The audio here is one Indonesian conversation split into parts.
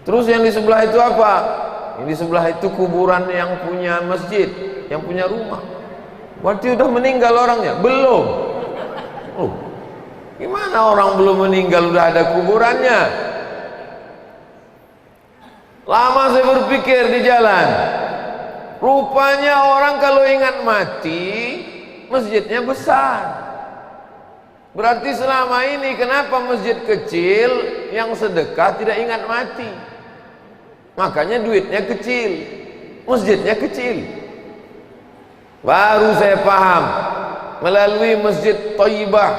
Terus yang di sebelah itu apa? Yang di sebelah itu kuburan yang punya masjid, yang punya rumah. Berarti udah meninggal orangnya? Belum. Oh, gimana orang belum meninggal udah ada kuburannya? Lama saya berpikir di jalan. Rupanya orang kalau ingat mati, masjidnya besar. Berarti selama ini kenapa masjid kecil yang sedekah tidak ingat mati? Makanya duitnya kecil, masjidnya kecil. Baru saya paham melalui masjid Thayyibah.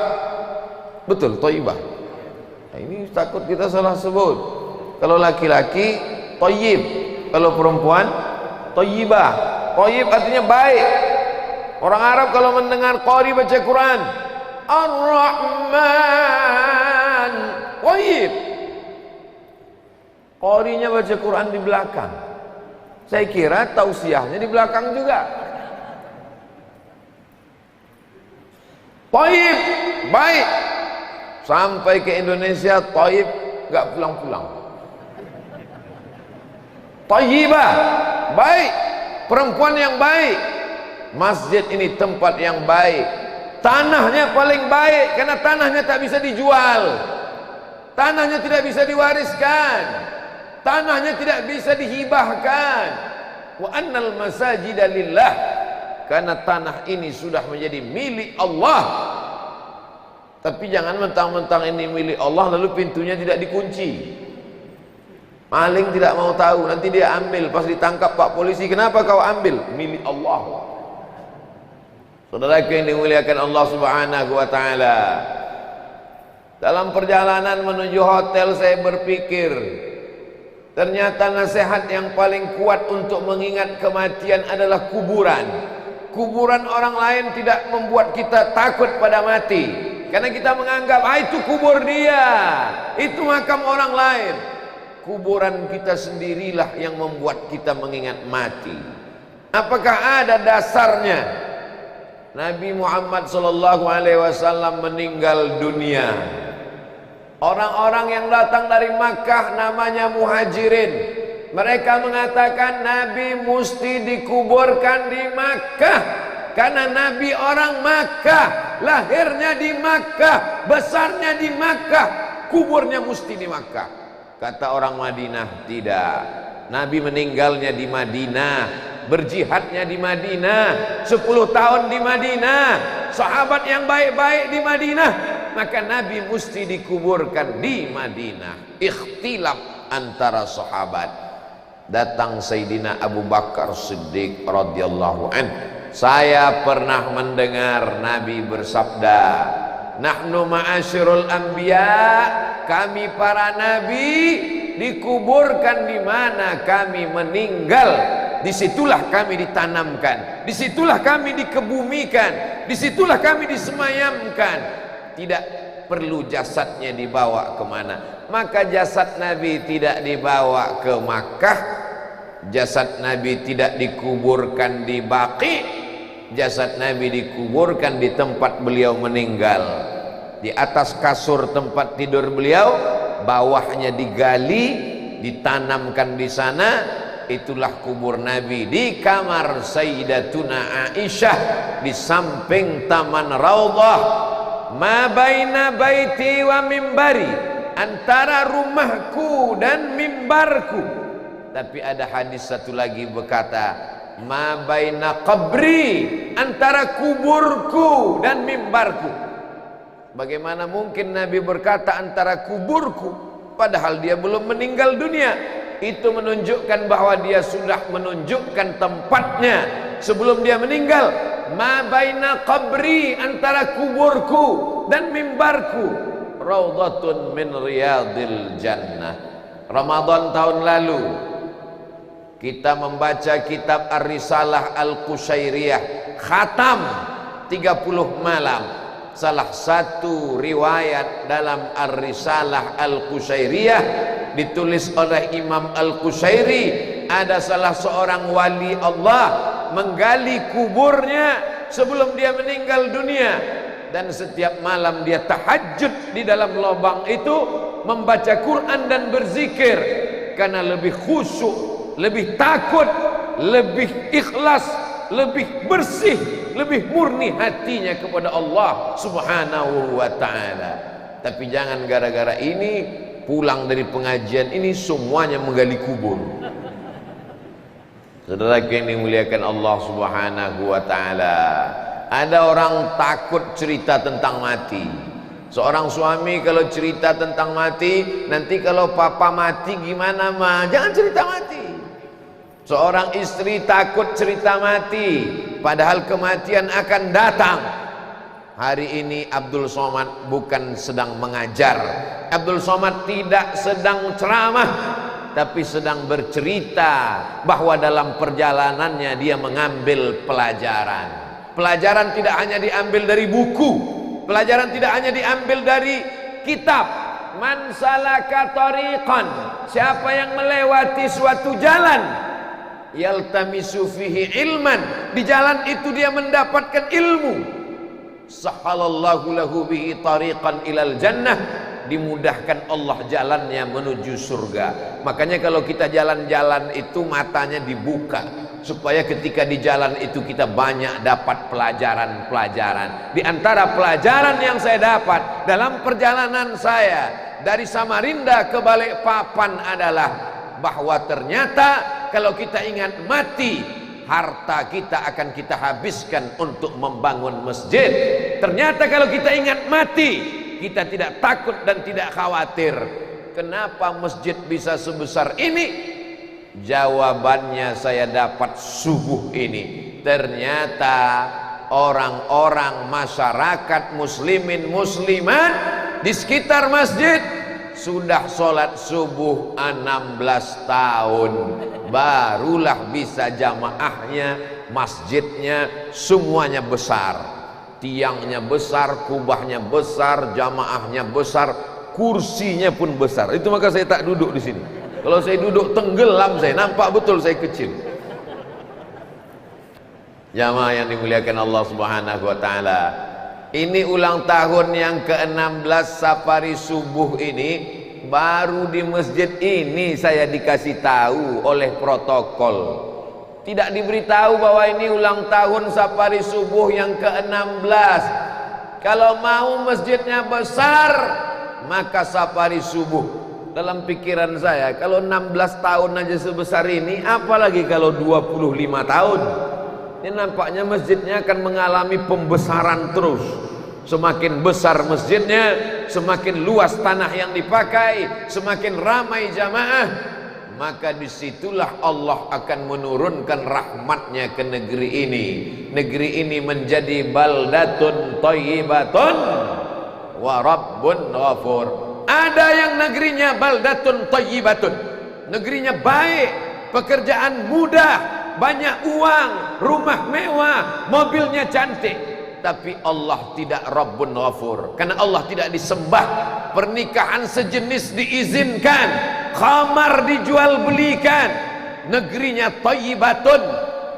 Betul, Thayyibah. Nah, ini takut kita salah sebut. Kalau laki-laki Thayyib, kalau perempuan Thayyibah. Thayyib artinya baik. Orang Arab kalau mendengar qari baca Quran, Ar-Rahman Thayyib. Qarinya baca Quran di belakang. Saya kira tausiahnya di belakang juga. Thayyib, baik. Sampai ke Indonesia Thayyib gak pulang-pulang. Thayyibah, baik. Perempuan yang baik. Masjid ini tempat yang baik. Tanahnya paling baik karena tanahnya tak bisa dijual. Tanahnya tidak bisa diwariskan. Tanahnya tidak bisa dihibahkan. Wa annal masajida lillah. Karena tanah ini sudah menjadi milik Allah. Tapi jangan mentang-mentang ini milik Allah lalu pintunya tidak dikunci. Maling tidak mau tahu, nanti dia ambil. Pas ditangkap Pak polisi, kenapa kau ambil? Milik Allah. Saudaraku yang dimuliakan Allah Subhanahu wa taala. Dalam perjalanan menuju hotel saya berpikir, ternyata nasihat yang paling kuat untuk mengingat kematian adalah kuburan. Kuburan orang lain tidak membuat kita takut pada mati, karena kita menganggap itu kubur dia, itu makam orang lain. Kuburan kita sendirilah yang membuat kita mengingat mati. Apakah ada dasarnya? Nabi Muhammad SAW meninggal dunia. Orang-orang yang datang dari Makkah namanya Muhajirin. Mereka mengatakan Nabi mesti dikuburkan di Makkah, karena Nabi orang Makkah, lahirnya di Makkah, besarnya di Makkah, kuburnya mesti di Makkah. Kata orang Madinah, tidak. Nabi meninggalnya di Madinah, berjihadnya di Madinah, 10 tahun di Madinah, sahabat yang baik-baik di Madinah, maka Nabi mesti dikuburkan di Madinah. Ikhtilaf antara sahabat. Datang Sayyidina Abu Bakar Siddiq radhiyallahu an. Saya pernah mendengar Nabi bersabda, nahnu ma'asyirul anbiya, kami para nabi dikuburkan di mana kami meninggal, disitulah kami ditanamkan, disitulah kami dikebumikan, disitulah kami disemayamkan. Tidak perlu jasadnya dibawa kemana. Maka jasad Nabi tidak dibawa ke Makkah, jasad Nabi tidak dikuburkan di Baqi, jasad Nabi dikuburkan di tempat beliau meninggal, di atas kasur tempat tidur beliau, bawahnya digali, ditanamkan di sana. Itulah kubur Nabi di kamar Sayyidatuna Aisyah, di samping taman Raudhah. Ma baina baiti wa mimbari, antara rumahku dan mimbarku. Tapi ada hadis satu lagi berkata, ma baina qabri, antara kuburku dan mimbarku. Bagaimana mungkin Nabi berkata antara kuburku, padahal dia belum meninggal dunia? Itu menunjukkan bahwa dia sudah menunjukkan tempatnya sebelum dia meninggal. Ma baina qabri, antara kuburku dan mimbarku, raudhatun min riyadil jannah. Ramadan tahun lalu kita membaca kitab Ar-Risalah Al-Qushairiyah, khatam 30 malam. Salah satu riwayat dalam Ar-Risalah Al-Qushairiyah ditulis oleh Imam Al-Qushairi, ada salah seorang wali Allah menggali kuburnya sebelum dia meninggal dunia, dan setiap malam dia tahajud di dalam lubang itu, membaca Quran dan berzikir. karena lebih khusyuk, lebih takut, lebih ikhlas, lebih bersih, lebih murni hatinya kepada Allah Subhanahu wa ta'ala. Tapi jangan gara-gara ini pulang dari pengajian ini semuanya menggali kubur. Saudara yang dimuliakan Allah Subhanahu wa ta'ala, ada orang takut cerita tentang mati. Seorang suami kalau cerita tentang mati, nanti kalau papa mati gimana ma? Jangan cerita mati. Seorang istri takut cerita mati, padahal kematian akan datang. Hari ini Abdul Somad bukan sedang mengajar, Abdul Somad tidak sedang ceramah, tapi sedang bercerita bahwa dalam perjalanannya dia mengambil pelajaran. Pelajaran tidak hanya diambil dari buku, pelajaran tidak hanya diambil dari kitab. Man salaka tariqan, siapa yang melewati suatu jalan, yaltamisu fihi ilman, di jalan itu dia mendapatkan ilmu, sahalallahu lahu bihi tariqan ilal jannah, dimudahkan Allah jalannya menuju surga. Makanya kalau kita jalan-jalan itu matanya dibuka, supaya ketika di jalan itu kita banyak dapat pelajaran-pelajaran. Di antara pelajaran yang saya dapat dalam perjalanan saya dari Samarinda ke Balikpapan adalah bahwa ternyata kalau kita ingat mati, harta kita akan kita habiskan untuk membangun masjid. Ternyata kalau kita ingat mati, kita tidak takut dan tidak khawatir. Kenapa masjid bisa sebesar ini? Jawabannya saya dapat subuh ini. Ternyata orang-orang masyarakat muslimin muslimat di sekitar masjid sudah sholat subuh 16 tahun, barulah bisa jamaahnya, masjidnya semuanya besar, tiangnya besar, kubahnya besar, jamaahnya besar, kursinya pun besar. Itu maka saya tak duduk di sini. Kalau saya duduk tenggelam, saya nampak betul saya kecil. Jamaah yang dimuliakan Allah Subhanahu wa ta'ala, ini ulang tahun yang ke-16 safari subuh ini. Baru di masjid ini saya dikasih tahu oleh protokol. Tidak diberitahu bahwa ini ulang tahun safari subuh yang ke-16. Kalau mau masjidnya besar, maka safari subuh. Dalam pikiran saya, kalau 16 tahun aja sebesar ini, apalagi kalau 25 tahun. Ini nampaknya masjidnya akan mengalami pembesaran terus. Semakin besar masjidnya, semakin luas tanah yang dipakai, semakin ramai jamaah, maka disitulah Allah akan menurunkan rahmatnya ke negeri ini. Negeri ini menjadi baldatun thayyibatun wa rabbun ghafur. Ada yang negerinya baldatun thayyibatun, negerinya baik, pekerjaan mudah, banyak uang, rumah mewah, mobilnya cantik, tapi Allah tidak Rabbun Ghafur, karena Allah tidak disembah. Pernikahan sejenis diizinkan, khamar dijual belikan, negerinya thayyibatun,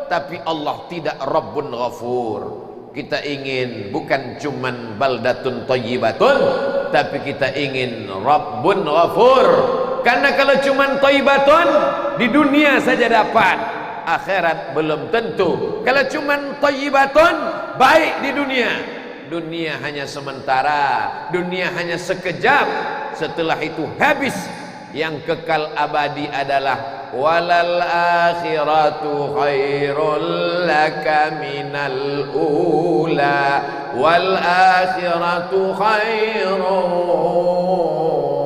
tapi Allah tidak Rabbun Ghafur. Kita ingin bukan cuman baldatun thayyibatun, tapi kita ingin Rabbun Ghafur. Karena kalau cuman thayyibatun di dunia saja dapat, akhirat belum tentu. Kalau cuman thayyibatun baik di dunia, dunia hanya sementara, dunia hanya sekejap, setelah itu habis. Yang kekal abadi adalah walal akhiratu khairul laka minal ula wal akhiratu khairu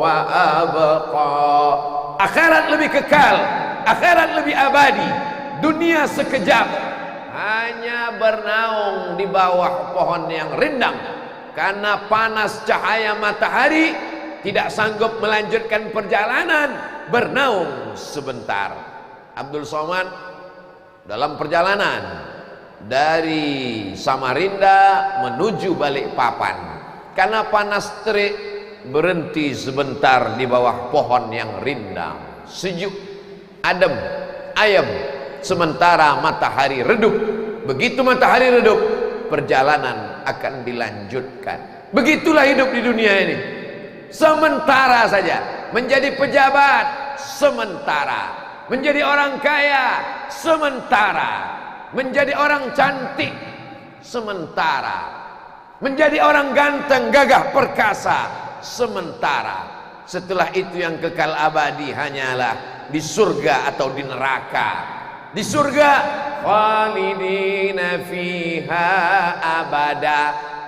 wa abqa. Akhirat lebih kekal, akhirat lebih abadi. Dunia sekejap, hanya bernaung di bawah pohon yang rindang, karena panas cahaya matahari tidak sanggup melanjutkan perjalanan, bernaung sebentar. Abdul Somad dalam perjalanan dari Samarinda menuju Balikpapan, karena panas terik berhenti sebentar di bawah pohon yang rindang, sejuk, adem, ayem, sementara matahari redup. Begitu matahari redup, perjalanan akan dilanjutkan. Begitulah hidup di dunia ini, sementara saja. Menjadi pejabat sementara. Menjadi orang kaya sementara. Menjadi orang cantik sementara. Menjadi orang ganteng, gagah, perkasa sementara. Setelah itu yang kekal abadi hanyalah di surga atau di neraka. Di surga khalidina fiha abada.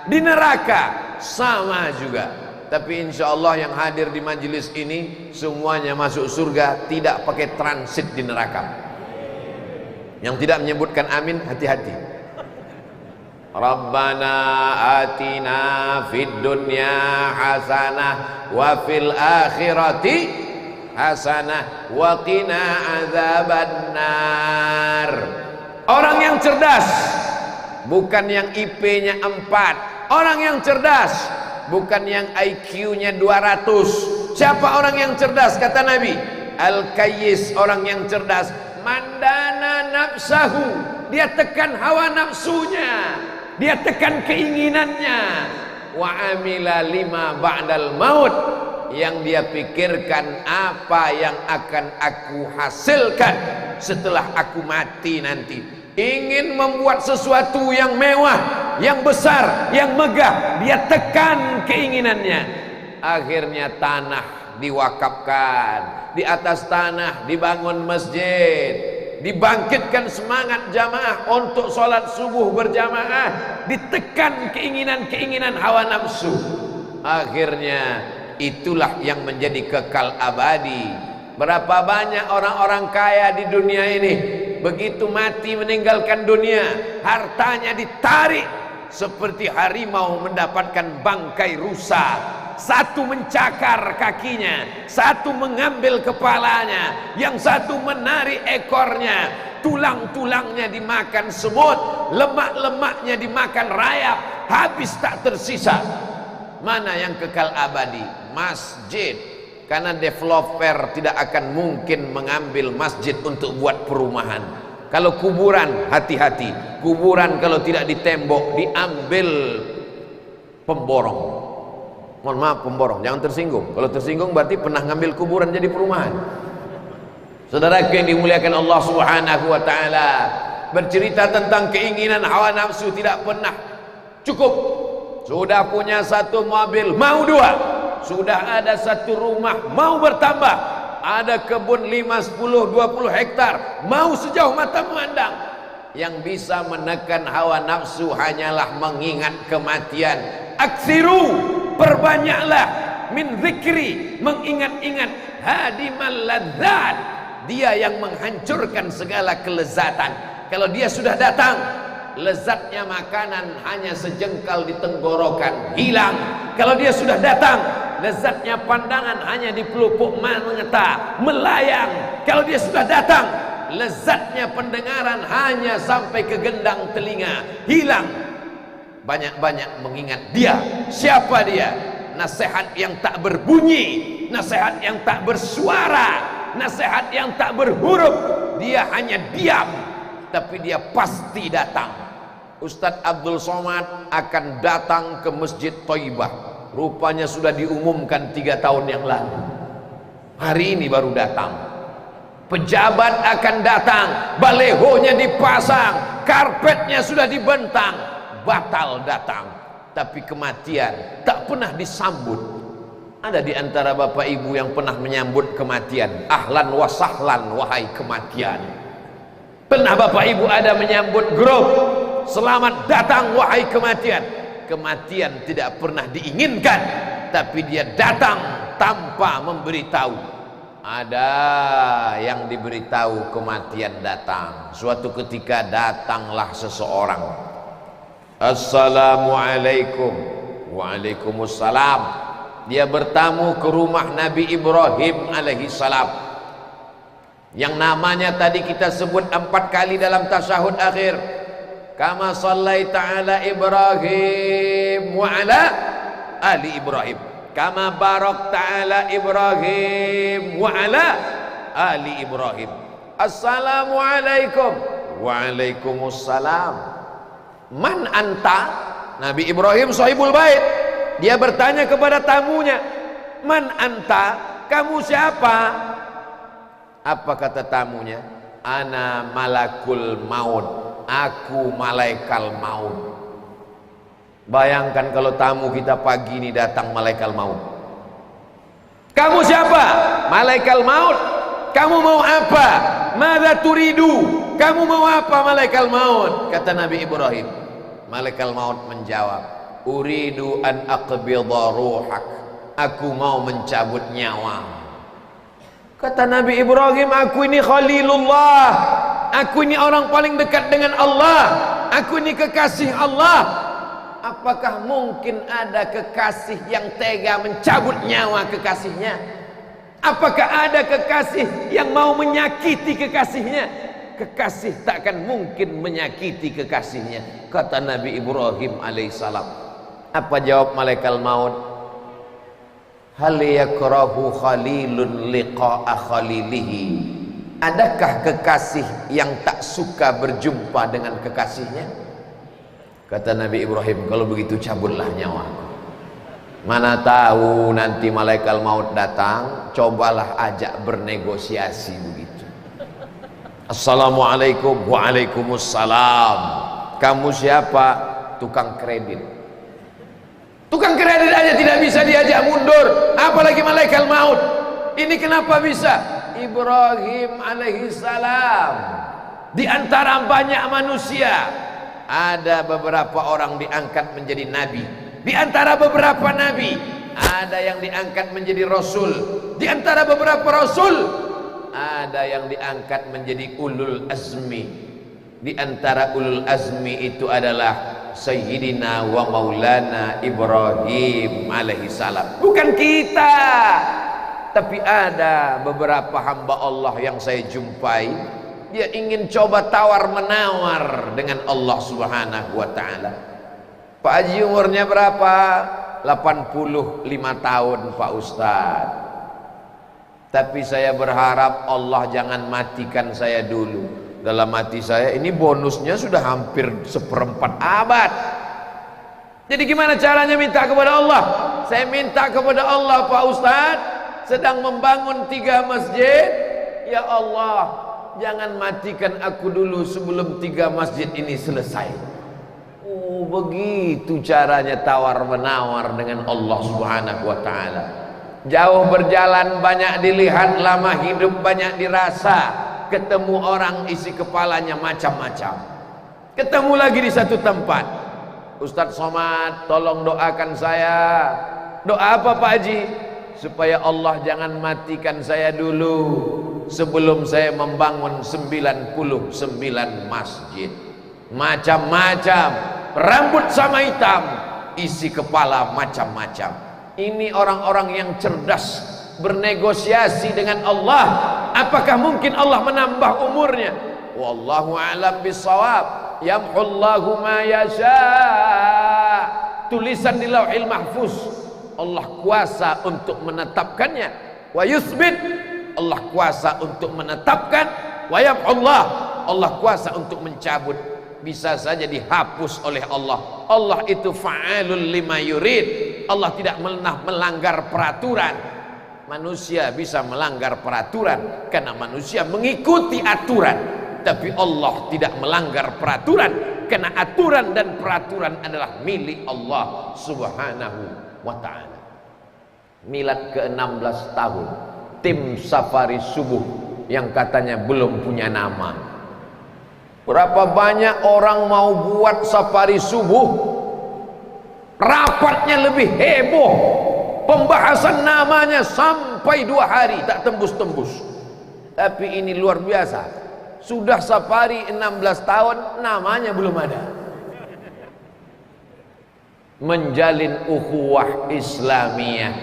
Di neraka sama juga. Tapi insya Allah yang hadir di majelis ini semuanya masuk surga, tidak pakai transit di neraka. Yang tidak menyebutkan amin, hati-hati. Rabbana atina fid dunya hasanah wa fil akhirati hasanah wa qina azabannar. Orang yang cerdas bukan yang IP-nya 4. Orang yang cerdas bukan yang IQ-nya 200. Siapa orang yang cerdas? Kata Nabi, Al-Kayyis, orang yang cerdas, mandana nafsahu, dia tekan hawa nafsunya, dia tekan keinginannya. Wa amila lima ba'dal maut, yang dia pikirkan apa yang akan aku hasilkan setelah aku mati nanti. Ingin membuat sesuatu yang mewah, yang besar, yang megah, dia tekan keinginannya. Akhirnya tanah diwakafkan, di atas tanah dibangun masjid, dibangkitkan semangat jamaah untuk sholat subuh berjamaah, ditekan keinginan-keinginan hawa nafsu. Akhirnya itulah yang menjadi kekal abadi. Berapa banyak orang-orang kaya di dunia ini, begitu mati meninggalkan dunia, hartanya ditarik seperti harimau mendapatkan bangkai rusa. Satu mencakar kakinya, satu mengambil kepalanya, yang satu menarik ekornya, tulang-tulangnya dimakan semut, lemak-lemaknya dimakan rayap, habis tak tersisa. Mana yang kekal abadi? Masjid. Karena developer tidak akan mungkin mengambil masjid untuk buat perumahan. Kalau kuburan, hati-hati. Kuburan kalau tidak ditembok, diambil pemborong. Mohon maaf, pemborong, jangan tersinggung. Kalau tersinggung berarti pernah ngambil kuburan jadi perumahan. Saudara yang dimuliakan Allah Subhanahu wa taala, bercerita tentang keinginan hawa nafsu tidak pernah cukup. Sudah punya satu mobil, mau 2. Sudah ada satu rumah, mau bertambah. Ada kebun 5, 10, 20 hektar, mau sejauh mata memandang. Yang bisa menekan hawa nafsu hanyalah mengingat kematian. Aksiru, perbanyaklah, min zikri, mengingat-ingat, hadimal ladzat, dia yang menghancurkan segala kelezatan. Kalau dia sudah datang, lezatnya makanan hanya sejengkal di tenggorokan, hilang. Kalau dia sudah datang, lezatnya pandangan hanya di pelupuk mata, melayang. Kalau dia sudah datang, lezatnya pendengaran hanya sampai ke gendang telinga, hilang. Banyak-banyak mengingat dia. Siapa dia? Nasihat yang tak berbunyi, nasihat yang tak bersuara, nasihat yang tak berhuruf. Dia hanya diam, tapi dia pasti datang. Ustadz Abdul Somad akan datang ke Masjid Thaibah. Rupanya sudah diumumkan 3 tahun yang lalu. Hari ini baru datang. Pejabat akan datang, balehonya dipasang, karpetnya sudah dibentang, batal datang. Tapi kematian tak pernah disambut. Ada di antara bapak ibu yang pernah menyambut kematian? Ahlan wa sahlan wahai kematian. Pernah bapak ibu ada menyambut grup? Selamat datang wahai kematian. Kematian tidak pernah diinginkan, tapi dia datang tanpa memberitahu. Ada yang diberitahu kematian datang. Suatu ketika datanglah seseorang. Assalamualaikum. Waalaikumsalam. Dia bertamu ke rumah Nabi Ibrahim alaihi salam, yang namanya tadi kita sebut 4 kali dalam tasyahud akhir. Kama sallaita ala Ibrahim wa ala ali Ibrahim, kama barakta ala Ibrahim wa ala ali Ibrahim. Assalamualaikum. Waalaikumsalam. Man anta? Nabi Ibrahim sahibul bait, dia bertanya kepada tamunya, man anta, kamu siapa? Apa kata tamunya? Ana malakul maut, aku malaikat maut. Bayangkan kalau tamu kita pagi ini datang malaikat maut. Kamu siapa? Malaikat maut. Kamu mau apa? Madza turidu? Kamu mau apa malaikat maut? Kata Nabi Ibrahim. Malaikat maut menjawab, uridu an aqbidha ruhak. Aku mau mencabut nyawa. Kata Nabi Ibrahim, aku ini Khalilullah, aku ini orang paling dekat dengan Allah, aku ini kekasih Allah. Apakah mungkin ada kekasih yang tega mencabut nyawa kekasihnya? Apakah ada kekasih yang mau menyakiti kekasihnya? Kekasih takkan mungkin menyakiti kekasihnya. Kata Nabi Ibrahim alaihissalam. Apa jawab malaikat maut? Hal yakrahu khalilun liqa'a khalilihi. Adakah kekasih yang tak suka berjumpa dengan kekasihnya? Kata Nabi Ibrahim, kalau begitu cabutlah nyawaku. Mana tahu nanti malaikat maut datang, cobalah ajak bernegosiasi begitu. Assalamualaikum. Waalaikumsalam. Kamu siapa? Tukang kredit. Tukang kredit aja tidak bisa diajak mundur, apalagi malaikat maut. Ini kenapa bisa? Ibrahim alaihissalam. Di antara banyak manusia, ada beberapa orang diangkat menjadi nabi. Di antara beberapa nabi, ada yang diangkat menjadi rasul. Di antara beberapa rasul, ada yang diangkat menjadi ulul azmi. Di antara ulul azmi itu adalah Sayyidina wa Maulana Ibrahim alaihissalam. Bukan kita, tapi ada beberapa hamba Allah yang saya jumpai, dia ingin coba tawar menawar dengan Allah subhanahu wa ta'ala. Pak Haji umurnya berapa? 85 tahun Pak Ustadz. Tapi saya berharap Allah jangan matikan saya dulu. Dalam hati saya, ini bonusnya sudah hampir 1/4 abad. Jadi gimana caranya minta kepada Allah? Saya minta kepada Allah, Pak Ustadz, sedang membangun 3 masjid. Ya Allah, jangan matikan aku dulu sebelum 3 masjid ini selesai. Oh, begitu caranya tawar menawar dengan Allah subhanahu wa ta'ala. Jauh berjalan banyak dilihat, lama hidup banyak dirasa. Ketemu orang isi kepalanya macam-macam. Ketemu lagi di satu tempat. Ustadz Somad, tolong doakan saya. Doa apa Pak Haji? Supaya Allah jangan matikan saya dulu sebelum saya membangun 99 masjid. Macam-macam, rambut sama hitam, isi kepala macam-macam. Ini orang-orang yang cerdas, bernegosiasi dengan Allah. Apakah mungkin Allah menambah umurnya? Wallahu a'lam bissawab. Yamhullahu ma yasha. Tulisan di Lauhil Mahfuz, Allah kuasa untuk menetapkannya. Wa yuthbit, Allah kuasa untuk menetapkan. Wa yamhullah, Allah kuasa untuk mencabut. Bisa saja dihapus oleh Allah. Allah itu fa'alul lima yurid. Allah tidak pernah melanggar peraturan. Manusia bisa melanggar peraturan karena manusia mengikuti aturan, tapi Allah tidak melanggar peraturan karena aturan dan peraturan adalah milik Allah subhanahu wa ta'ala. Milad ke-16 tahun, tim safari subuh yang katanya belum punya nama. Berapa banyak orang mau buat safari subuh, rapatnya lebih heboh, pembahasan namanya sampai 2 hari tak tembus-tembus. Tapi ini luar biasa, sudah safari 16 tahun namanya belum ada. Menjalin ukhuwah Islamiyah,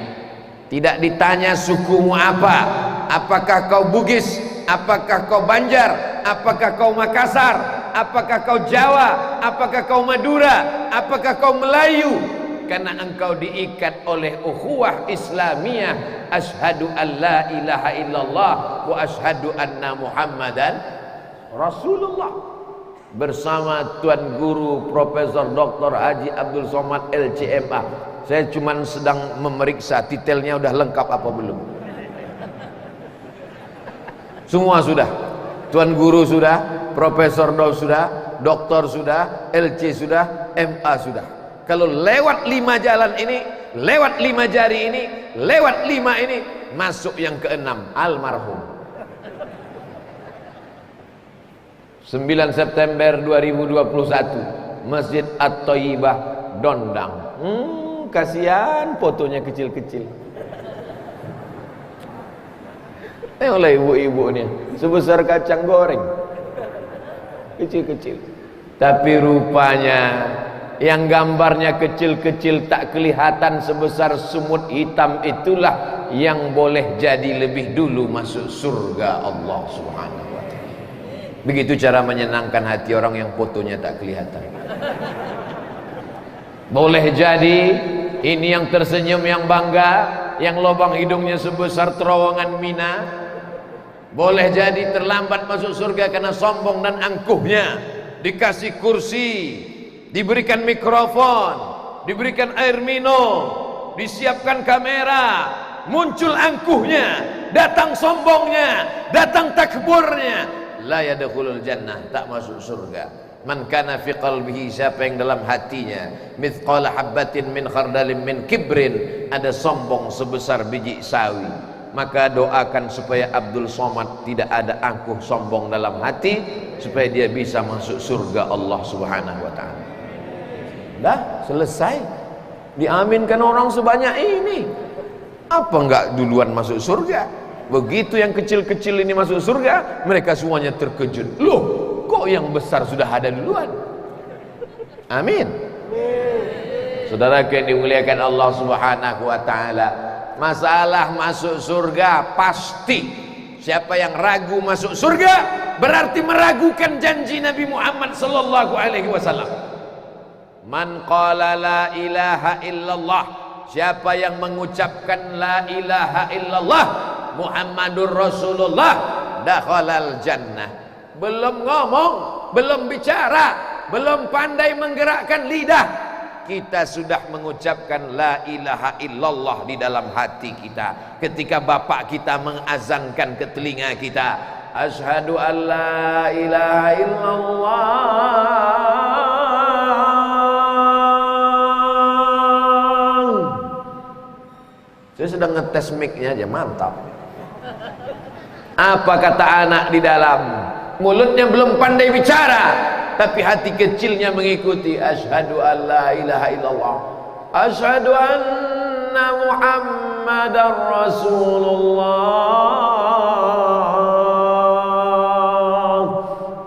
tidak ditanya sukumu apa, apakah kau Bugis, apakah kau Banjar, apakah kau Makassar, apakah kau Jawa, apakah kau Madura, apakah kau Melayu. Karena engkau diikat oleh ukhuwah Islamiyah. Asyhadu an la ilaha illallah wa asyhadu anna Muhammadan Rasulullah. Bersama Tuan Guru Profesor Dr. Haji Abdul Somad LCMA. Saya cuma sedang memeriksa detailnya udah lengkap apa belum. Semua sudah. Tuan guru sudah, profesor sudah, doktor sudah, LC sudah, MA sudah. Kalau lewat 5 jalan ini, lewat 5 jari ini, lewat 5 ini, masuk yang ke-6, almarhum. 9 September 2021, Masjid At-Thayyibah, Dondang. Kasihan fotonya kecil-kecil. Oleh ibu-ibu ini sebesar kacang goreng, kecil-kecil. Tapi rupanya yang gambarnya kecil-kecil tak kelihatan sebesar semut hitam itulah yang boleh jadi lebih dulu masuk surga Allah Subhanahu wa ta'ala. Begitu cara menyenangkan hati orang yang fotonya tak kelihatan. Boleh jadi ini yang tersenyum yang bangga, yang lubang hidungnya sebesar terowongan Mina. Boleh jadi terlambat masuk surga karena sombong dan angkuhnya. Dikasih kursi, diberikan mikrofon, diberikan air minum, disiapkan kamera, muncul angkuhnya, datang sombongnya, datang takburnya. La yadkhulul jannah, tak masuk surga. Man kana fi qalbihi, siapa yang dalam hatinya mithqala habbatin min khardalin min kibrin, ada sombong sebesar biji sawi, maka doakan supaya Abdul Somad tidak ada angkuh sombong dalam hati, supaya dia bisa masuk surga Allah Subhanahu wa ta'ala. Dah selesai, diaminkan orang sebanyak ini. Apa enggak duluan masuk surga? Begitu yang kecil-kecil ini masuk surga, mereka semuanya terkejut. Loh, kok yang besar sudah ada duluan? Amin. Saudara yang dimuliakan Allah Subhanahu wa ta'ala, masalah masuk surga pasti. Siapa yang ragu masuk surga berarti meragukan janji Nabi Muhammad sallallahu alaihi wasallam. Man qala la ilaha illallah, siapa yang mengucapkan la ilaha illallah Muhammadur Rasulullah, dakhalal jannah. Belum ngomong, belum bicara, belum pandai menggerakkan lidah, kita sudah mengucapkan la ilaha illallah di dalam hati kita. Ketika bapak kita mengazankan ke telinga kita, asyhadu an la ilaha illallah, saya sedang ngetes mic-nya aja, mantap. Apa kata anak di dalam? Mulutnya belum pandai bicara, tapi hati kecilnya mengikuti. Asyhadu an la ilaha illallah, asyhadu anna Muhammadar Rasulullah.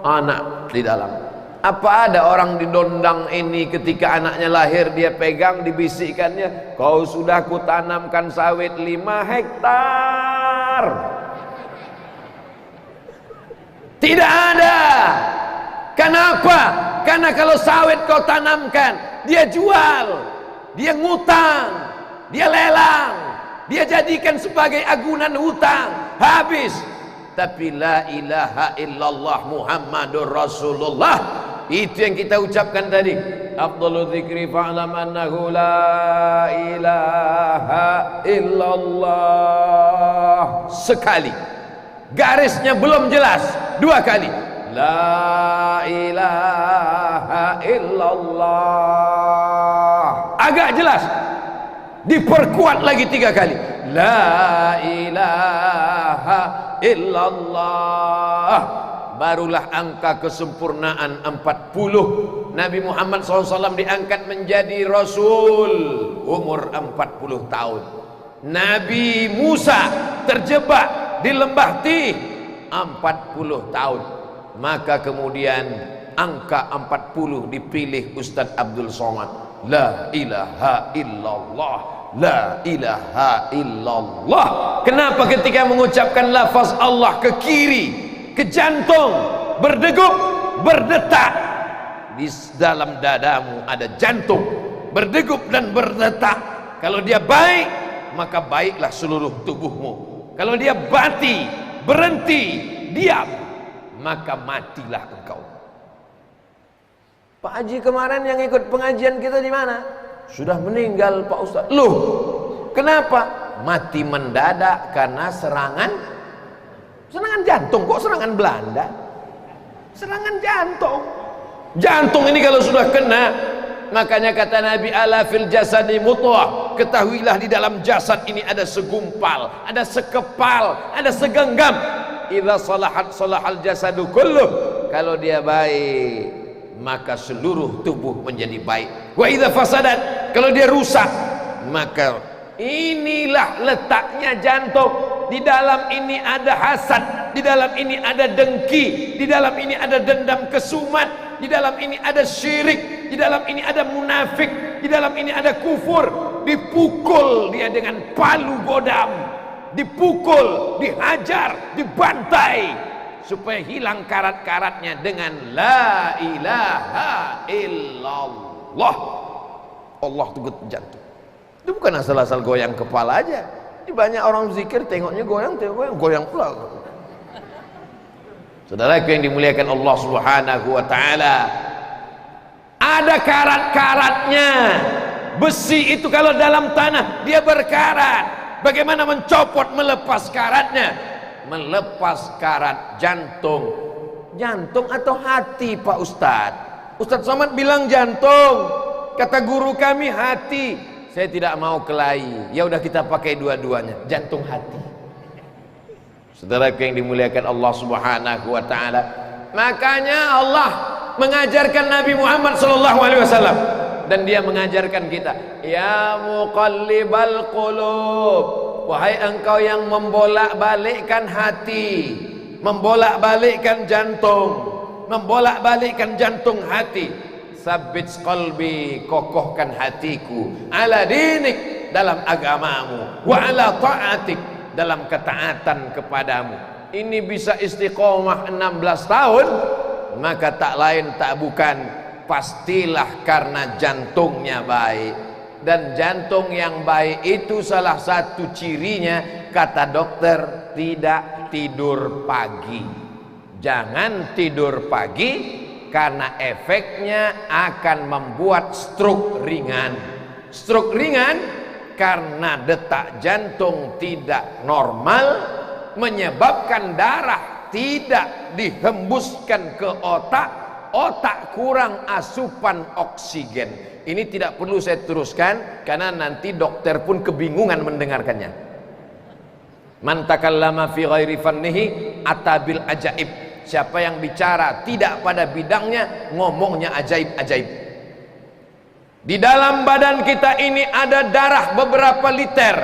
Anak di dalam. Apa ada orang di Dondang ini ketika anaknya lahir dia pegang, dibisikkannya, kau sudah kutanamkan sawit 5 hektar. Tidak ada. Kenapa? Karena kalau sawit kau tanamkan, dia jual, dia ngutang, dia lelang, dia jadikan sebagai agunan hutang, habis. Tapi la ilaha illallah Muhammadur Rasulullah, itu yang kita ucapkan tadi. Afdhalu dzikri fa'lam annahu la ilaha illallah. Sekali. Garisnya belum jelas. 2 kali. La ilaha illallah. Agak jelas. Diperkuat lagi 3 kali. La ilaha illallah. Barulah angka kesempurnaan 40. Nabi Muhammad SAW diangkat menjadi Rasul umur 40 tahun. Nabi Musa terjebak di lembah Tih 40 tahun. Maka kemudian angka 40 dipilih Ustadz Abdul Somad. La ilaha illallah, la ilaha illallah. Kenapa ketika mengucapkan lafaz Allah ke kiri, ke jantung, berdegup, berdetak? Di dalam dadamu ada jantung berdegup dan berdetak. Kalau dia baik, maka baiklah seluruh tubuhmu. Kalau dia mati, berhenti, diam, maka matilah engkau. Pak Haji kemarin yang ikut pengajian kita di mana? Sudah meninggal Pak Ustaz. Loh, kenapa? Mati mendadak karena serangan Serangan jantung, kok serangan Belanda? Serangan jantung. Jantung ini kalau sudah kena, makanya kata Nabi, ala fil jasadi mudghah, ketahuilah di dalam jasad ini ada segumpal, ada sekepal, ada segenggam. Idza salahat salahal jasadu kulluh, kalau dia baik maka seluruh tubuh menjadi baik. Wa idza fasadat, kalau dia rusak, maka inilah letaknya jantung. Di dalam ini ada hasad, di dalam ini ada dengki, di dalam ini ada dendam kesumat, di dalam ini ada syirik, di dalam ini ada munafik, di dalam ini ada kufur. Dipukul dia dengan palu godam, dipukul, dihajar, dibantai, supaya hilang karat-karatnya dengan la ilaha illallah. Allah itu jantung. Itu bukan asal-asal goyang kepala aja. Ini banyak orang zikir tengoknya goyang, goyang pula. Saudaraku yang dimuliakan Allah Subhanahu wa taala, ada karat-karatnya. Besi itu kalau dalam tanah dia berkarat. Bagaimana mencopot, melepas karatnya? Melepas karat jantung. Jantung atau hati, Pak Ustadz? Ustadz Somad bilang jantung, kata guru kami hati. Saya tidak mau kelahi. Ya udah kita pakai dua-duanya, jantung hati. Saudaraku yang dimuliakan Allah Subhanahu wa taala, makanya Allah mengajarkan Nabi Muhammad sallallahu alaihi wasallam, dan dia mengajarkan kita, ya muqallibal qulub, wahai engkau yang membolak-balikkan hati, membolak-balikkan jantung, membolak-balikkan jantung hati. Sabbit qalbi, kokohkan hatiku, ala dinik, dalam agamamu, wa ala ta'atik, dalam ketaatan kepadamu. Ini bisa istiqomah 16 tahun, maka tak lain tak bukan, pastilah karena jantungnya baik. Dan jantung yang baik itu salah satu cirinya, kata dokter, tidak tidur pagi. Jangan tidur pagi, karena efeknya akan membuat stroke ringan. Stroke ringan karena detak jantung tidak normal, menyebabkan darah tidak dihembuskan ke otak, otak kurang asupan oksigen. Ini tidak perlu saya teruskan karena nanti dokter pun kebingungan mendengarkannya. Man takallama fi ghairi fannihi atabil ajaib. Siapa yang bicara tidak pada bidangnya, ngomongnya ajaib-ajaib. Di dalam badan kita ini ada darah beberapa liter.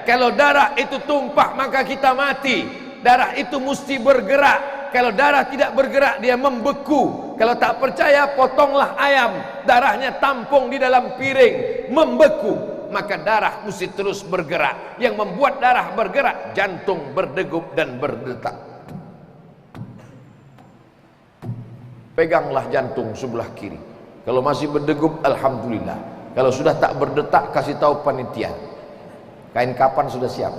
Kalau darah itu tumpah maka kita mati. Darah itu mesti bergerak. Kalau darah tidak bergerak dia membeku. Kalau tak percaya potonglah ayam, darahnya tampung di dalam piring, membeku. Maka darah mesti terus bergerak. Yang membuat darah bergerak, jantung berdegup dan berdetak. Peganglah jantung sebelah kiri. Kalau masih berdegup, alhamdulillah. Kalau sudah tak berdetak, kasih tahu panitia. Kain kapan sudah siap.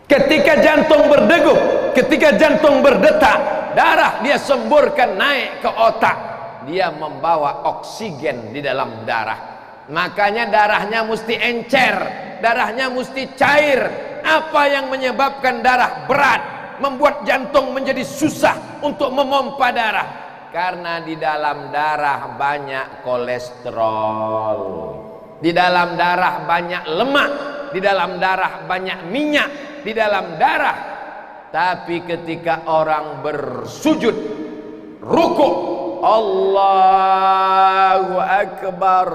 Ketika jantung berdegup, ketika jantung berdetak, darah dia semburkan naik ke otak. Dia membawa oksigen di dalam darah. Makanya darahnya mesti encer, darahnya mesti cair. Apa yang menyebabkan darah berat, membuat jantung menjadi susah untuk memompa darah? Karena di dalam darah banyak kolesterol, di dalam darah banyak lemak, di dalam darah banyak minyak, di dalam darah. Tapi ketika orang bersujud, rukuk, Allahu Akbar,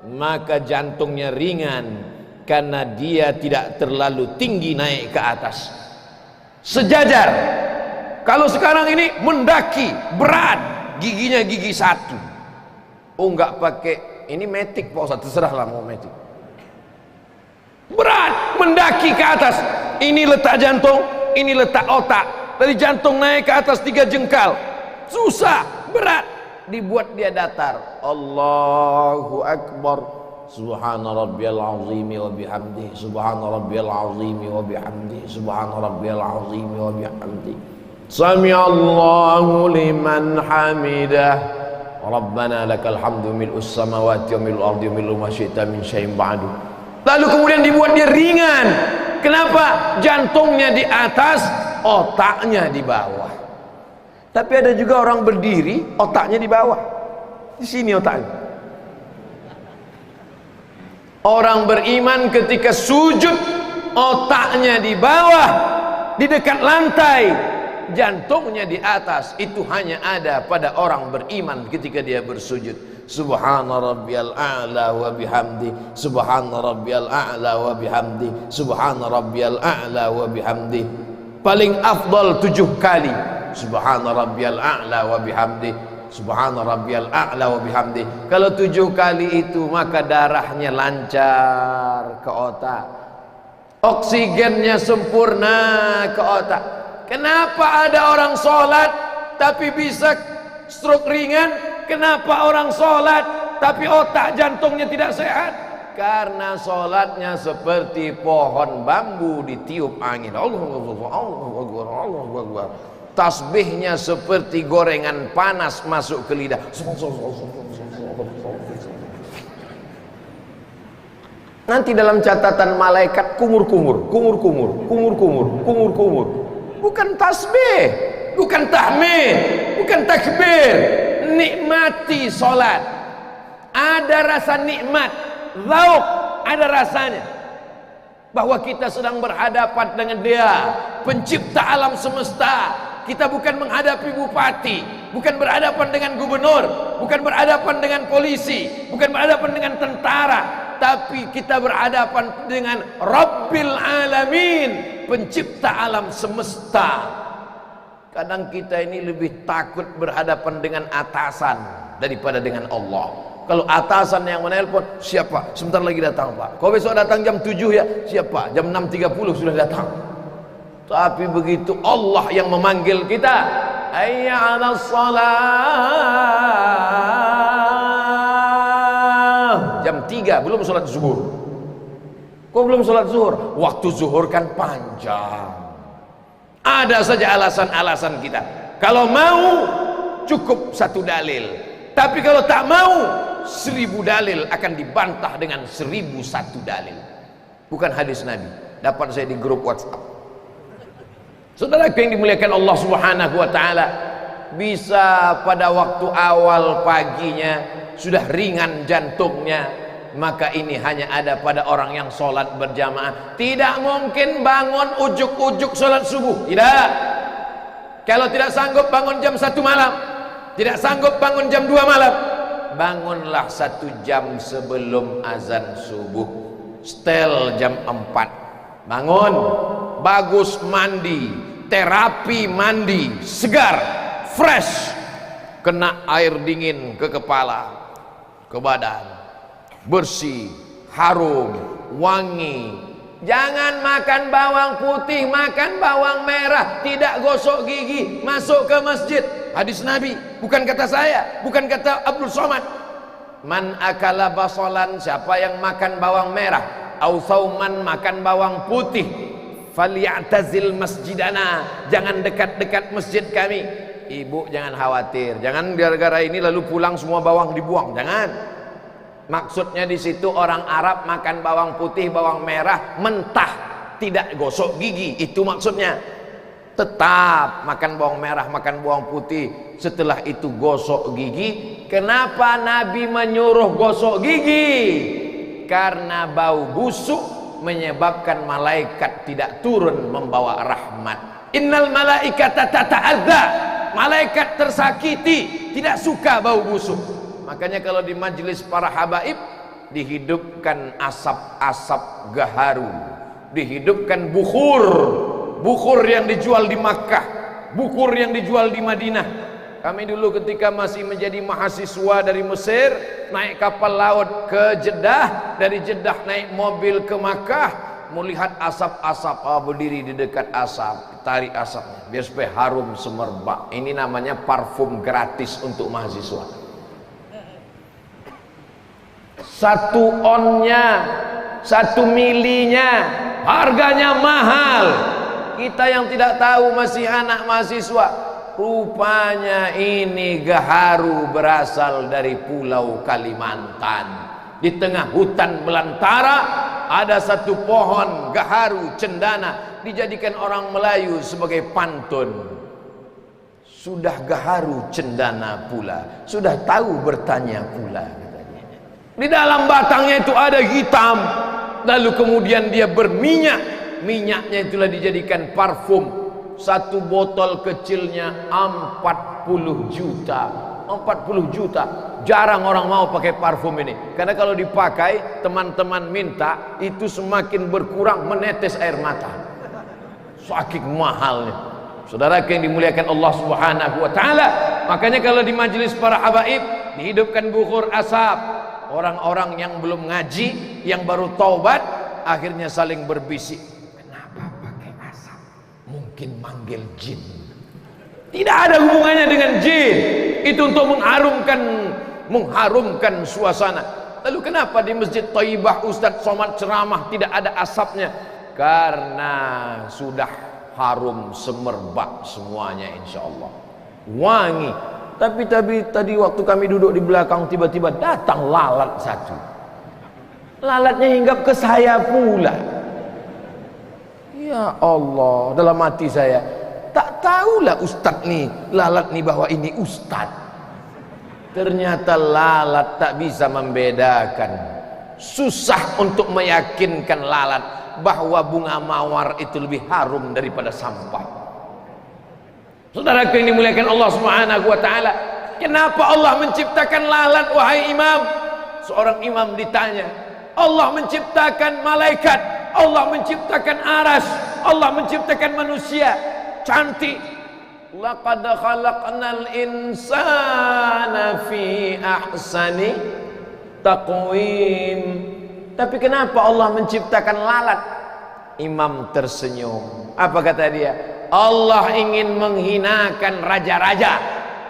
maka jantungnya ringan karena dia tidak terlalu tinggi naik ke atas. Sejajar. Kalau sekarang ini mendaki berat, giginya gigi satu. Oh enggak pakai, ini metik Pak Ustaz, terserahlah mau metik. Berat mendaki ke atas. Ini letak jantung, ini letak otak. Dari jantung naik ke atas 3 jengkal. Susah, berat. Dibuat dia datar. Allahu Akbar. Subhana rabbiyal azim wa bihamdihi. Subhana rabbiyal azim wa bihamdihi. Subhana rabbiyal azim wa bihamdihi. Sami'allahu liman hamidah. Rabbana lakal hamdu mil'us samawati wa mil'ul ardi wa mil'u ma syi'ta min syai'in ba'du. Lalu kemudian dibuat dia ringan. Kenapa? Jantungnya di atas, otaknya di bawah. Tapi ada juga orang berdiri, otaknya di bawah. Di sini otaknya. Orang beriman ketika sujud, otaknya di bawah, di dekat lantai, jantungnya di atas. Itu hanya ada pada orang beriman ketika dia bersujud. Subhana rabbiyal a'la wa bihamdi, subhana rabbiyal a'la wa bihamdi, subhana rabbiyal a'la wa bihamdi. Paling afdal 7 kali. Subhana rabbiyal a'la wa bihamdi, subhana rabbiyal a'la wa bihamdi. Kalau 7 kali itu, maka darahnya lancar ke otak, oksigennya sempurna ke otak. Kenapa ada orang sholat tapi bisa stroke ringan? Kenapa orang sholat tapi otak jantungnya tidak sehat? Karena sholatnya seperti pohon bambu ditiup angin. Allahu Akbar. Tasbihnya seperti gorengan panas masuk ke lidah. Nanti dalam catatan malaikat kumur-kumur. Bukan tasbih, bukan tahmid, bukan takbir. Nikmati sholat. Ada rasa nikmat, lauk, ada rasanya. Bahwa kita sedang berhadapan dengan Dia, pencipta alam semesta. Kita bukan menghadapi bupati, bukan berhadapan dengan gubernur, bukan berhadapan dengan polisi, bukan berhadapan dengan tentara, tapi kita berhadapan dengan Rabbil Alamin, pencipta alam semesta. Kadang kita ini lebih takut berhadapan dengan atasan daripada dengan Allah. Kalau atasan yang menelpon, siapa? Sebentar lagi datang, Pak. Kau besok datang jam 7 ya? Siapa? Jam 6.30 sudah datang. Tapi begitu Allah yang memanggil kita, hayya 'alas shalah. Jam 3 belum sholat zuhur. Kok belum sholat zuhur? Waktu zuhur kan panjang. Ada saja alasan-alasan kita. Kalau mau cukup 1 dalil, tapi kalau tak mau 1000 dalil akan dibantah dengan 1001 dalil. Bukan hadis Nabi, dapat saya di grup WhatsApp. Saudara yang dimuliakan Allah Subhanahu wa taala, bisa pada waktu awal paginya sudah ringan jantungnya, maka ini hanya ada pada orang yang sholat berjamaah. Tidak mungkin bangun ujuk-ujuk sholat subuh, tidak. Kalau tidak sanggup bangun jam 1 malam, tidak sanggup bangun jam 2 malam, bangunlah 1 jam sebelum azan subuh. Setel jam 4, bangun, bagus, mandi, terapi mandi, segar, fresh, kena air dingin ke kepala, ke badan, bersih, harum, wangi. Jangan makan bawang putih, makan bawang merah, tidak gosok gigi, masuk ke masjid. Hadis Nabi, bukan kata saya, bukan kata Abdul Somad. Man akala basolan, siapa yang makan bawang merah, au sauman, makan bawang putih, falyatazil masjidana, jangan dekat-dekat masjid kami. Ibu jangan khawatir, jangan gara-gara ini lalu pulang semua bawang dibuang, jangan. Maksudnya di situ orang Arab makan bawang putih, bawang merah mentah, tidak gosok gigi, itu maksudnya. Tetap makan bawang merah, makan bawang putih, setelah itu gosok gigi. Kenapa Nabi menyuruh gosok gigi? Karena bau busuk menyebabkan malaikat tidak turun membawa rahmat. Innal malaikata tata'adza, malaikat tersakiti, tidak suka bau busuk. Makanya kalau di majelis para habaib dihidupkan asap-asap gaharu, dihidupkan bukhur yang dijual di Makkah, bukhur yang dijual di Madinah. Kami dulu ketika masih menjadi mahasiswa dari Mesir, naik kapal laut ke Jeddah, dari Jeddah naik mobil ke Makkah, melihat asap-asap, berdiri di dekat asap, tarik asapnya biar supaya harum semerbak. Ini namanya parfum gratis untuk mahasiswa. 1 onnya, 1 milinya, harganya mahal. Kita yang tidak tahu masih anak mahasiswa, rupanya ini gaharu berasal dari Pulau Kalimantan. Di tengah hutan belantara ada satu pohon gaharu cendana dijadikan orang Melayu sebagai pantun. Sudah gaharu cendana pula, sudah tahu bertanya pula, katanya. Di dalam batangnya itu ada hitam, lalu kemudian dia berminyak. Minyaknya itulah dijadikan parfum. Satu botol kecilnya 40 juta. 40 juta. Jarang orang mau pakai parfum ini, karena kalau dipakai teman-teman minta itu semakin berkurang menetes air mata, saking mahalnya. Saudara yang dimuliakan Allah Subhanahu wa taala, makanya kalau di majelis para habaib dihidupkan bukhur asap, orang-orang yang belum ngaji, yang baru taubat, akhirnya saling berbisik, kenapa pakai asap? Mungkin manggil jin. Tidak ada hubungannya dengan jin, itu untuk mengharumkan suasana. Lalu kenapa di Masjid Thayyibah Ustadz Somad ceramah tidak ada asapnya? Karena sudah harum semerbak semuanya, insya Allah wangi. Tapi tadi waktu kami duduk di belakang, tiba-tiba datang lalat satu. Lalatnya hinggap ke saya pula. Ya Allah, dalam hati saya, tak tahulah Ustadz nih, lalat nih bahwa ini Ustadz. Ternyata lalat tak bisa membedakan. Susah untuk meyakinkan lalat bahwa bunga mawar itu lebih harum daripada sampah. Saudara yang dimuliakan Allah Subhanahu wa taala, kenapa Allah menciptakan lalat wahai imam? Seorang imam ditanya, Allah menciptakan malaikat, Allah menciptakan aras, Allah menciptakan manusia cantik. Laqad khalaqnal insana fi ahsani taqwim. Tapi kenapa Allah menciptakan lalat? Imam tersenyum. Apa kata dia? Allah ingin menghinakan raja-raja,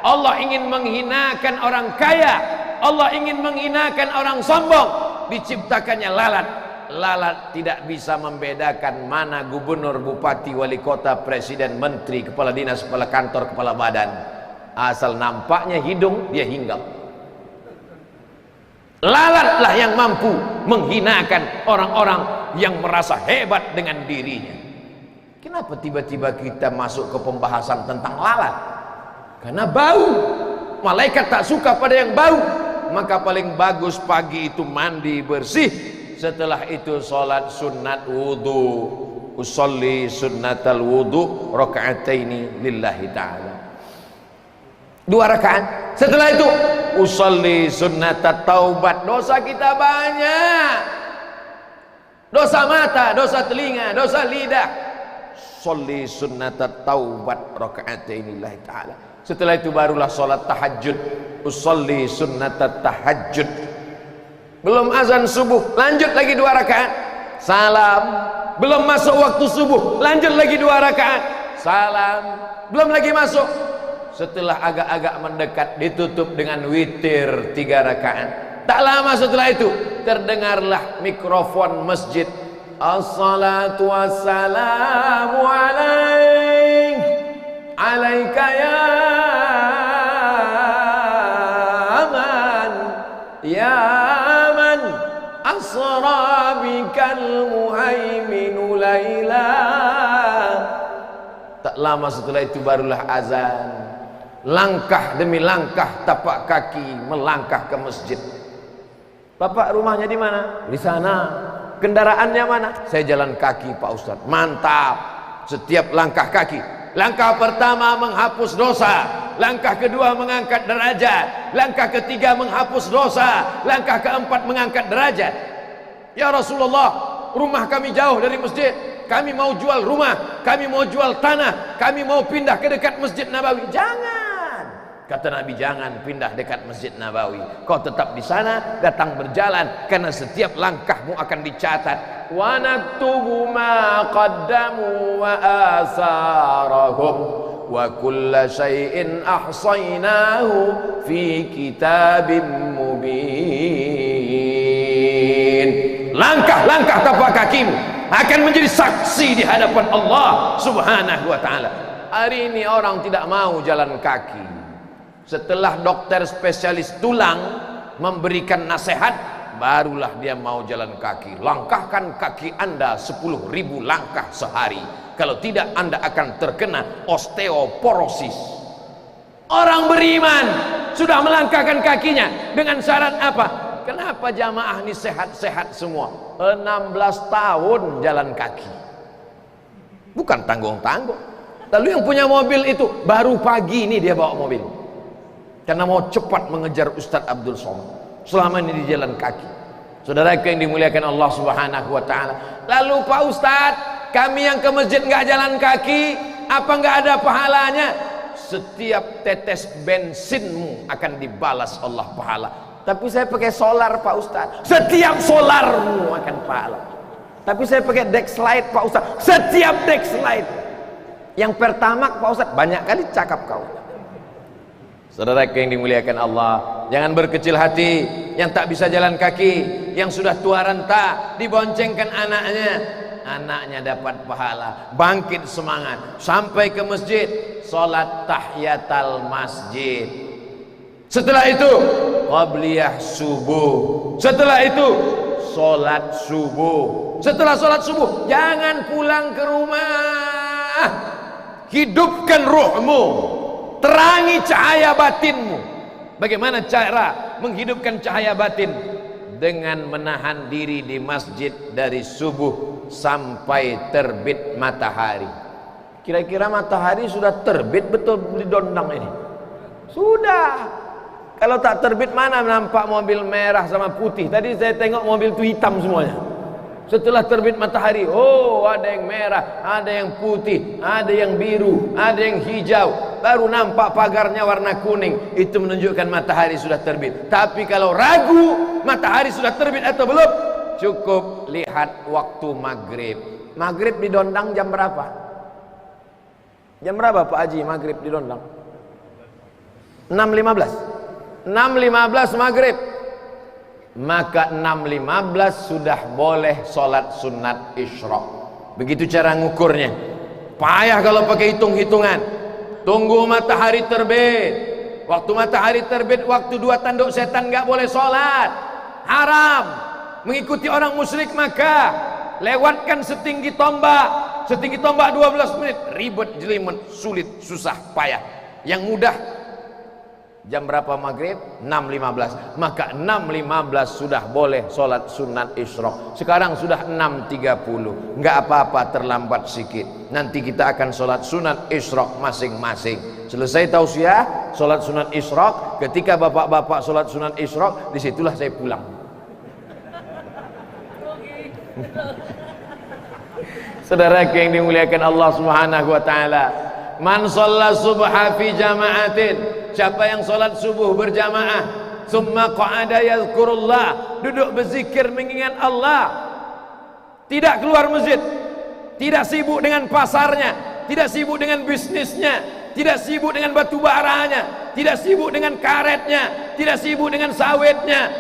Allah ingin menghinakan orang kaya, Allah ingin menghinakan orang sombong. Diciptakannya lalat. Lalat tidak bisa membedakan mana gubernur, bupati, wali kota, presiden, menteri, kepala dinas, kepala kantor, kepala badan. Asal nampaknya hidung, dia hinggap. Lalatlah yang mampu menghinakan orang-orang yang merasa hebat dengan dirinya. Kenapa tiba-tiba kita masuk ke pembahasan tentang lalat? Karena bau. Malaikat tak suka pada yang bau. Maka paling bagus pagi itu mandi bersih. Setelah itu salat sunat wudu. Usolli sunnatal wudu raka'ataini lillahi ta'ala. 2 rakaat. Setelah itu usolli sunnatat taubat. Dosa kita banyak. Dosa mata, dosa telinga, dosa lidah. Sholli sunnatat taubat raka'ataini lillahi ta'ala. Setelah itu barulah salat tahajud. Usolli sunnatat tahajud. Belum azan subuh, lanjut lagi 2 rakaat, salam. Belum masuk waktu subuh, lanjut lagi 2 rakaat, salam. Belum lagi masuk. Setelah agak-agak mendekat, ditutup dengan witir 3 rakaat. Tak lama setelah itu terdengarlah mikrofon masjid. Assalatu wassalamu alaika ya man, ya asra bikal muhaiminu laila. Tak lama setelah itu barulah azan. Langkah demi langkah tapak kaki melangkah ke masjid. Bapak rumahnya di mana? Di sana. Kendaraannya mana? Saya jalan kaki Pak Ustadz. Mantap. Setiap langkah kaki. Langkah pertama menghapus dosa, langkah kedua mengangkat derajat, langkah ketiga menghapus dosa, langkah keempat mengangkat derajat. Ya Rasulullah, rumah kami jauh dari masjid, kami mau jual rumah, kami mau jual tanah, kami mau pindah ke dekat Masjid Nabawi. Jangan, kata Nabi, jangan pindah dekat Masjid Nabawi. Kau tetap di sana, datang berjalan, karena setiap langkahmu akan dicatat. Wa naktubu ma qaddamu wa asarahum wa kulla syai'in ahsaynahu fi kitabim mubin. Langkah-langkah tapak kakimu akan menjadi saksi di hadapan Allah Subhanahu wa ta'ala. Hari ini orang tidak mau jalan kaki. Setelah dokter spesialis tulang memberikan nasihat, barulah dia mau jalan kaki. Langkahkan kaki Anda 10.000 langkah sehari, kalau tidak Anda akan terkena osteoporosis. Orang beriman sudah melangkahkan kakinya dengan syarat apa? Kenapa jamaah ini sehat-sehat semua? 16 tahun jalan kaki, bukan tanggung-tanggung. Lalu yang punya mobil itu baru pagi ini dia bawa mobil, karena mau cepat mengejar Ustadz Abdul Somad. Selama ini di jalan kaki. Saudara yang dimuliakan Allah Subhanahu wa taala. Lalu Pak Ustadz, kami yang ke masjid nggak jalan kaki, apa nggak ada pahalanya? Setiap tetes bensinmu akan dibalas Allah pahala. Tapi saya pakai solar Pak Ustadz, setiap solarmu akan pahala. Tapi saya pakai Dexlite Pak Ustadz, setiap Dexlite. Yang pertama Pak Ustadz, banyak kali cakap kau. Saudara yang dimuliakan Allah, jangan berkecil hati. Yang tak bisa jalan kaki, yang sudah tua renta, diboncengkan anaknya dapat pahala. Bangkit semangat, sampai ke masjid, sholat tahiyatul masjid. Setelah itu qabliyah subuh. Setelah itu sholat subuh. Setelah sholat subuh jangan pulang ke rumah, hidupkan ruhmu, terangi cahaya batinmu. Bagaimana cara menghidupkan cahaya batin? Dengan menahan diri di masjid dari subuh sampai terbit matahari. Kira-kira matahari sudah terbit betul di Dondang ini? Sudah. Kalau tak terbit mana nampak mobil merah sama putih? Tadi saya tengok mobil itu hitam semuanya. Setelah terbit matahari, oh ada yang merah, ada yang putih, ada yang biru, ada yang hijau, baru nampak pagarnya warna kuning. Itu menunjukkan matahari sudah terbit. Tapi kalau ragu matahari sudah terbit atau belum, cukup lihat waktu maghrib. Maghrib di Dondang jam berapa? Jam berapa Pak Haji maghrib di Dondang? 6.15. 6.15 maghrib. Maka 6.15 sudah boleh sholat sunat isyraq. Begitu cara ngukurnya. Payah kalau pakai hitung-hitungan. Tunggu matahari terbit. Waktu matahari terbit, waktu 2 tanduk setan nggak boleh sholat, haram. Mengikuti orang musyrik maka lewatkan setinggi tombak. Setinggi tombak 12 menit, ribet, jelimet, sulit, susah, payah. Yang mudah jam berapa maghrib? 6.15. Maka 6.15 sudah boleh sholat sunat isyraq. Sekarang sudah 6.30. Enggak apa-apa, terlambat sedikit. Nanti kita akan sholat sunat isyraq masing-masing. Selesai tausiah, sholat sunat isyraq. Ketika bapak-bapak sholat sunat isyraq, disitulah saya pulang. Saudara yang dimuliakan Allah Subhanahu wa taala, man shalla subha fi jama'atin, siapa yang sholat subuh berjamaah, summa qa'ada yadhkurullah, duduk berzikir mengingat Allah, tidak keluar masjid, tidak sibuk dengan pasarnya, tidak sibuk dengan bisnisnya, tidak sibuk dengan batu baranya, tidak sibuk dengan karetnya, tidak sibuk dengan sawitnya,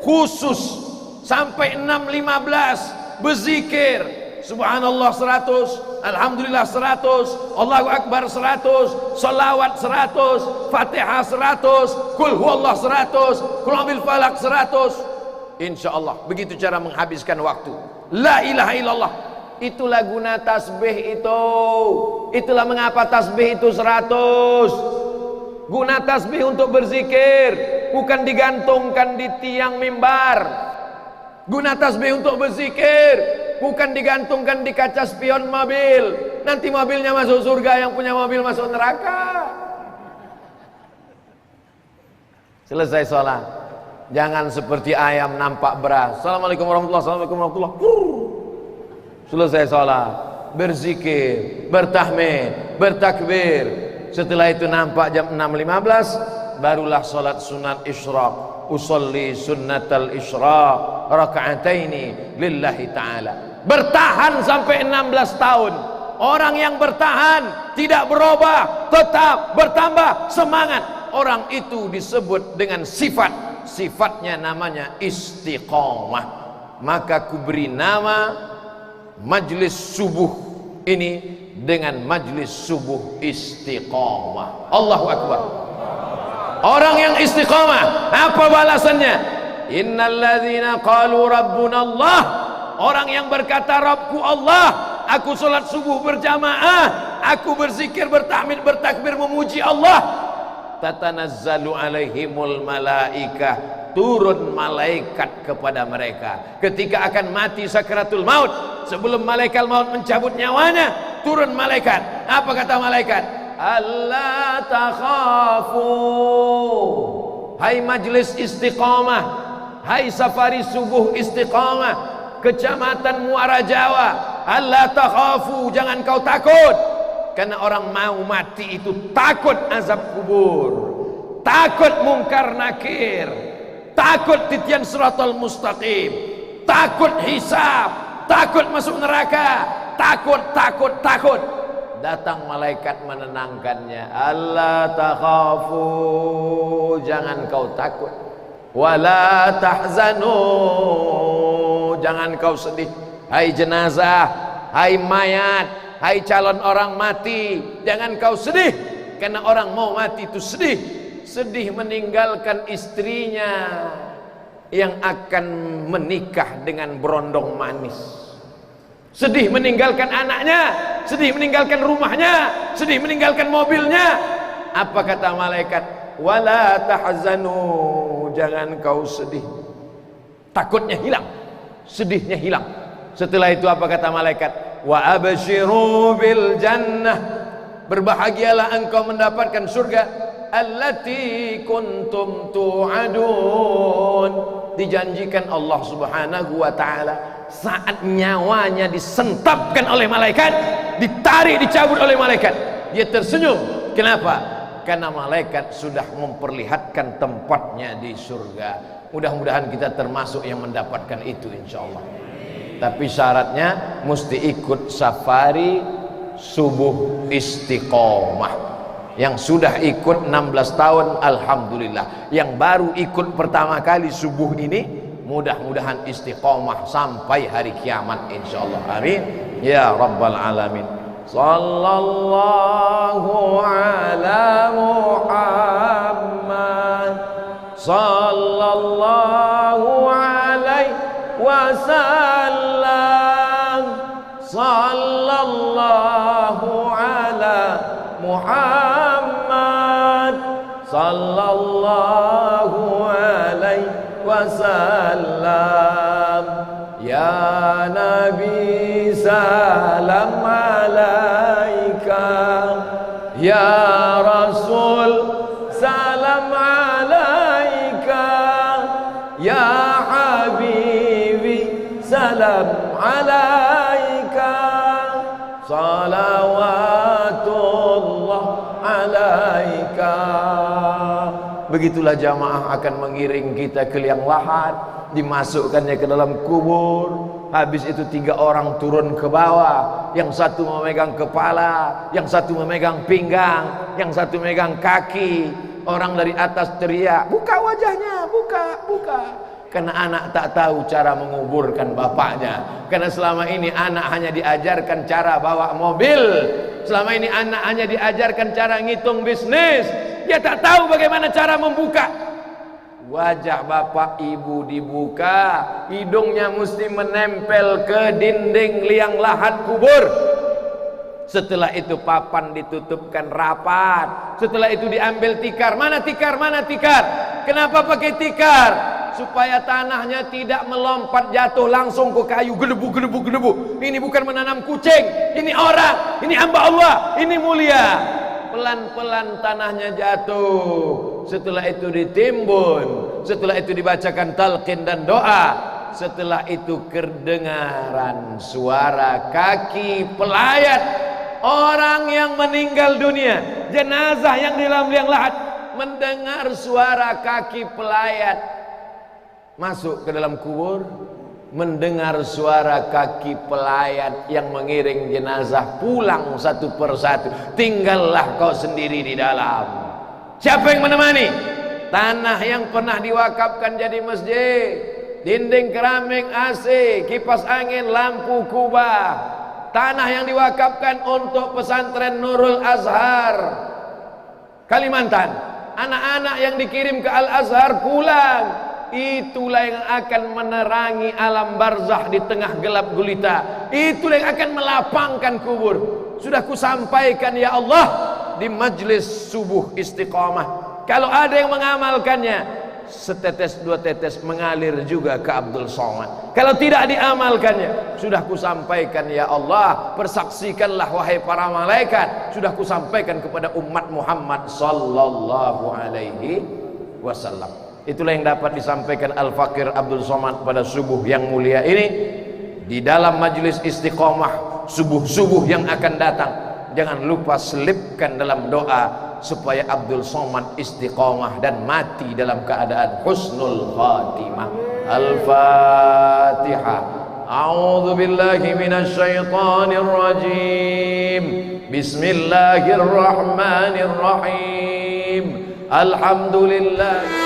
khusus sampai 6.15 berzikir. Subhanallah 100, Alhamdulillah 100, Allahu Akbar 100, Salawat 100, Fatihah 100, Qul huwallah 100, Qul a'udzu falaq 100. Insyaallah begitu cara menghabiskan waktu. La ilaha illallah. Itulah guna tasbih itu. Itulah mengapa tasbih itu 100. Guna tasbih untuk berzikir, bukan digantungkan di tiang mimbar. Guna tasbih untuk berzikir, bukan digantungkan di kaca spion mobil. Nanti mobilnya masuk surga, yang punya mobil masuk neraka. Selesai sholat, jangan seperti ayam nampak beras. Assalamualaikum warahmatullahi wabarakatuh. Assalamualaikum warahmatullahi wabarakatuh. Selesai sholat, berzikir, bertahmid, bertakbir. Setelah itu nampak jam 6.15, barulah sholat sunat isyraq. Usolli sunnatal isyraq raka'ataini lillahi ta'ala. Bertahan sampai 16 tahun. Orang yang bertahan, tidak berubah, tetap bertambah semangat, orang itu disebut dengan sifat. Sifatnya namanya istiqamah. Maka kuberi nama majlis subuh ini dengan majlis subuh istiqamah. Allahu Akbar. Orang yang istiqamah, apa balasannya? innalladzina qalu rabbuna Allah, orang yang berkata Rabbku Allah, aku sholat subuh berjamaah, aku berzikir, bertahmid, bertakbir, memuji Allah, tatanazzalu alaihimul malaikah, turun malaikat kepada mereka ketika akan mati sakaratul maut. Sebelum malaikat maut mencabut nyawanya, turun malaikat. Apa kata malaikat? Allah takhafu, hai majlis istiqamah, hai safari subuh istiqamah, kecamatan Muara Jawa, Allah takhafu, jangan kau takut. Karena orang mau mati itu takut azab kubur, takut mungkar nakir, takut titian siratal mustaqim, takut hisab, takut masuk neraka, takut. Datang malaikat menenangkannya. Allah takhafu, jangan kau takut. Wala tahzanu, jangan kau sedih. Hai jenazah, hai mayat, hai calon orang mati, jangan kau sedih. Karena orang mau mati itu sedih. Sedih meninggalkan istrinya yang akan menikah dengan berondong manis, sedih meninggalkan anaknya, sedih meninggalkan rumahnya, sedih meninggalkan mobilnya. Apa kata malaikat? Wala tahzanu, jangan kau sedih. Takutnya hilang, sedihnya hilang. Setelah itu apa kata malaikat? Wa abshiru bil jannah, berbahagialah engkau mendapatkan surga allati kuntum tu'adun, dijanjikan Allah Subhanahu wa ta'ala saat nyawanya disentapkan oleh malaikat, ditarik, dicabut oleh malaikat, dia tersenyum. Kenapa? Karena malaikat sudah memperlihatkan tempatnya di surga. Mudah-mudahan kita termasuk yang mendapatkan itu insyaallah. Tapi syaratnya mesti ikut safari subuh istiqomah. Yang sudah ikut 16 tahun alhamdulillah, yang baru ikut pertama kali subuh ini mudah-mudahan istiqomah sampai hari kiamat insyaallah. Amin ya rabbal alamin. Sallallahu ala Muhammad, sallallahu alaihi wasallam, sallallahu ala Muhammad, sallallahu alaihi wasallam. Ya Nabi salam alaika, ya Rasul salam alaika, ya Habibi salam alaika, salawatullah alaika. Begitulah jamaah akan mengiring kita ke liang lahat, dimasukkannya ke dalam kubur. Habis itu 3 orang turun ke bawah, yang satu memegang kepala, yang satu memegang pinggang, yang satu memegang kaki. Orang dari atas teriak, buka wajahnya, buka. Karena anak tak tahu cara menguburkan bapaknya. Karena selama ini anak hanya diajarkan cara bawa mobil, selama ini anak hanya diajarkan cara ngitung bisnis. Dia tak tahu bagaimana cara membuka. Wajah bapak ibu dibuka, hidungnya mesti menempel ke dinding liang lahat kubur. Setelah itu papan ditutupkan rapat. Setelah itu diambil tikar. Mana tikar? Mana tikar? Kenapa pakai tikar? Supaya tanahnya tidak melompat jatuh langsung ke kayu, gelebu. Ini bukan menanam kucing, ini orang, ini hamba Allah, ini mulia. Pelan-pelan tanahnya jatuh. Setelah itu ditimbun, setelah itu dibacakan talqin dan doa. Setelah itu kedengaran suara kaki pelayat orang yang meninggal dunia, jenazah yang di dalam liang lahat mendengar suara kaki pelayat masuk ke dalam kubur, mendengar suara kaki pelayat yang mengiring jenazah pulang satu persatu. Tinggallah kau sendiri di dalam. Siapa yang menemani? Tanah yang pernah diwakafkan jadi masjid, dinding keramik AC, kipas angin, lampu kubah. Tanah yang diwakafkan untuk pesantren Nurul Azhar Kalimantan. Anak-anak yang dikirim ke Al Azhar pulang. itulah yang akan menerangi alam barzah di tengah gelap gulita. Itulah yang akan melapangkan kubur. Sudah kusampaikan ya Allah di majlis subuh istiqamah. Kalau ada yang mengamalkannya, setetes dua tetes mengalir juga ke Abdul Somad. Kalau tidak diamalkannya, sudah kusampaikan ya Allah, persaksikanlah wahai para malaikat, sudah kusampaikan kepada umat Muhammad sallallahu alaihi wasallam. Itulah yang dapat disampaikan Al-Fakir Abdul Somad pada subuh yang mulia ini. Di dalam majlis istiqomah subuh-subuh yang akan datang, jangan lupa selipkan dalam doa supaya Abdul Somad istiqomah dan mati dalam keadaan husnul khatimah. Al-Fatihah. A'udzu billahi minasy syaithanir rajim. Bismillahirrahmanirrahim. Alhamdulillah.